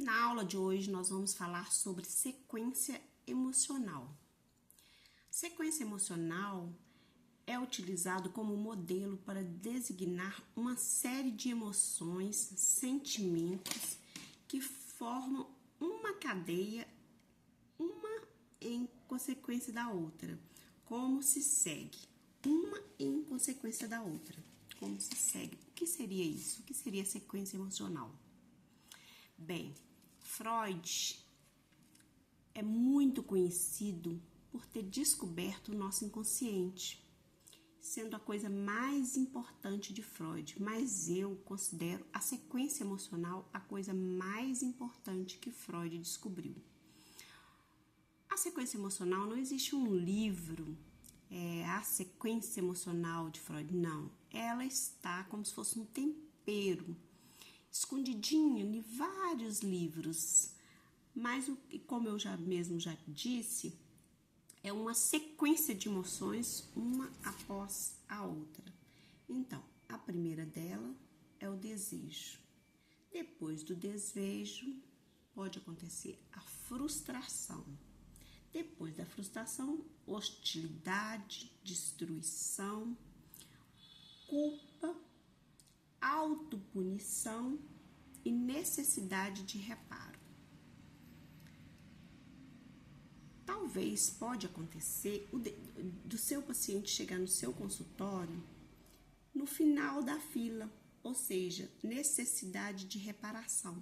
Na aula de hoje, nós vamos falar sobre sequência emocional. Sequência emocional é utilizado como modelo para designar uma série de emoções, sentimentos que formam uma cadeia, uma em consequência da outra. Como se segue? Uma em consequência da outra. Como se segue? O que seria isso? O que seria sequência emocional? Bem, Freud é muito conhecido por ter descoberto o nosso inconsciente, sendo a coisa mais importante de Freud, mas eu considero a sequência emocional a coisa mais importante que Freud descobriu. A sequência emocional, não existe um livro, a sequência emocional de Freud, não. Ela está como se fosse um tempero, escondidinho em vários livros, mas como eu já disse, é uma sequência de emoções, uma após a outra. Então, a primeira dela é o desejo. Depois do desejo, pode acontecer a frustração. Depois da frustração, hostilidade, destruição, culpa, autopunição e necessidade de reparo. Talvez pode acontecer do seu paciente chegar no seu consultório no final da fila, ou seja, necessidade de reparação.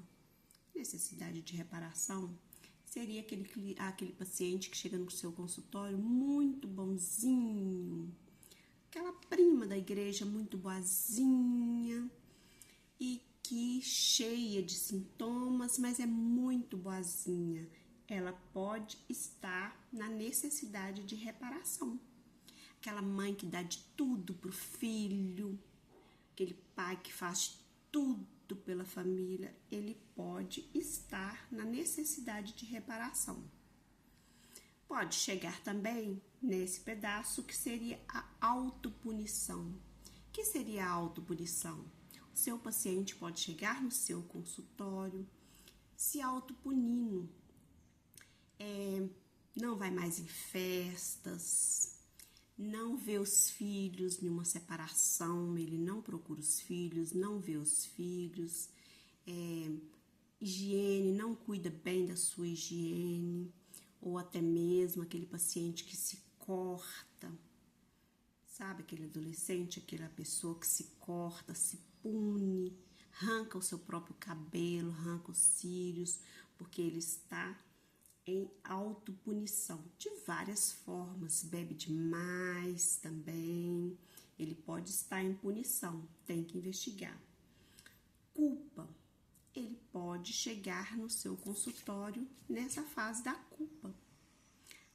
Necessidade de reparação seria aquele paciente que chega no seu consultório muito bonzinho, aquela prima da igreja muito boazinha e que cheia de sintomas, mas é muito boazinha. Ela pode estar na necessidade de reparação. Aquela mãe que dá de tudo pro filho, aquele pai que faz tudo pela família, ele pode estar na necessidade de reparação. Pode chegar também nesse pedaço que seria a autopunição. O que seria a autopunição? O seu paciente pode chegar no seu consultório se autopunindo. Não vai mais em festas, não vê os filhos em uma separação, ele não procura os filhos, não vê os filhos, higiene, não cuida bem da sua higiene, ou até mesmo aquele paciente que se corta, sabe, aquele adolescente, aquela pessoa que se corta, se pune, arranca o seu próprio cabelo, arranca os cílios, porque ele está em autopunição, de várias formas, bebe demais também, ele pode estar em punição, tem que investigar. Culpa, ele pode chegar no seu consultório nessa fase da culpa.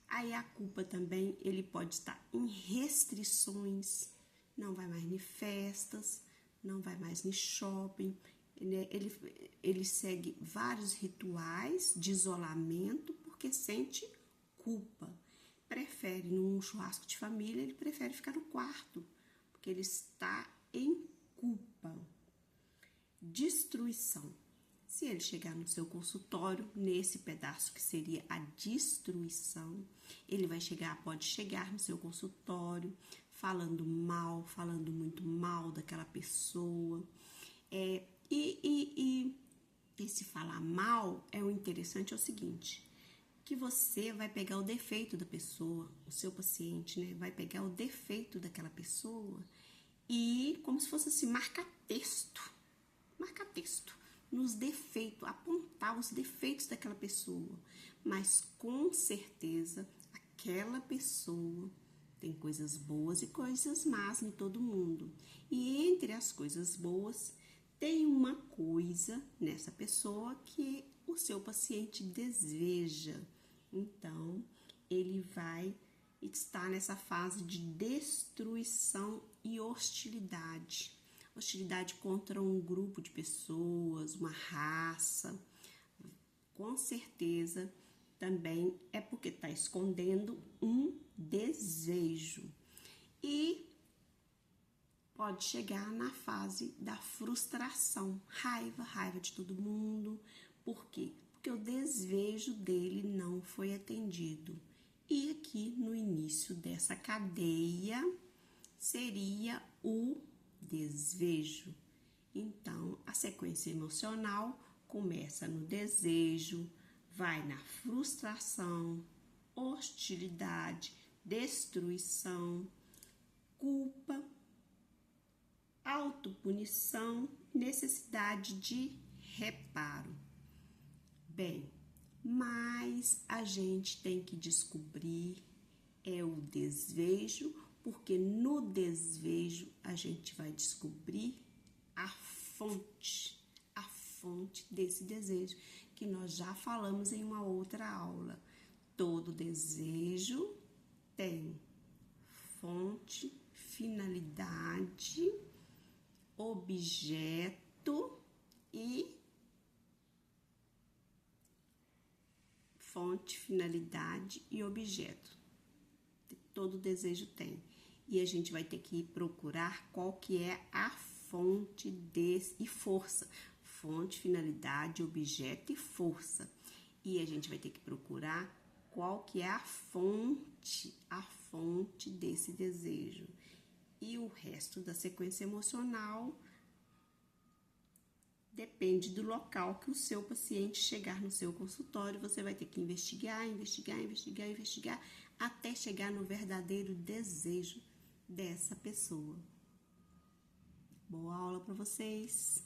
Aí a culpa também, ele pode estar em restrições, não vai mais em festas, não vai mais em shopping, ele segue vários rituais de isolamento porque sente culpa. Prefere num churrasco de família, ele prefere ficar no quarto, porque ele está em culpa. Destruição. Se ele chegar no seu consultório, nesse pedaço que seria a destruição, ele pode chegar no seu consultório falando muito mal daquela pessoa. E esse falar mal o interessante é o seguinte, que você vai pegar o defeito da pessoa, o seu paciente, né? Vai pegar o defeito daquela pessoa e como se fosse assim, marcar texto nos defeitos, apontar os defeitos daquela pessoa, mas com certeza aquela pessoa tem coisas boas e coisas más em todo mundo, e entre as coisas boas tem uma coisa nessa pessoa que o seu paciente deseja. Então, ele vai estar nessa fase de destruição e hostilidade. Hostilidade contra um grupo de pessoas, uma raça. Com certeza, também é porque está escondendo um desejo. E pode chegar na fase da frustração, raiva de todo mundo, Por quê? Porque o desejo dele não foi atendido. E aqui no início dessa cadeia seria o desejo. Então, a sequência emocional começa no desejo, vai na frustração, hostilidade, destruição, culpa, autopunição, necessidade de reparo. Bem, mas a gente tem que descobrir o desejo, porque no desejo a gente vai descobrir a fonte desse desejo, que nós já falamos em uma outra aula. Todo desejo tem fonte, finalidade, objeto e fonte, finalidade e objeto. Todo desejo tem. E a gente vai ter que procurar qual que é a fonte desse e força. Fonte, finalidade, objeto e força. E a gente vai ter que procurar qual que é a fonte desse desejo. E o resto da sequência emocional depende do local que o seu paciente chegar no seu consultório. Você vai ter que investigar até chegar no verdadeiro desejo dessa pessoa. Boa aula para vocês!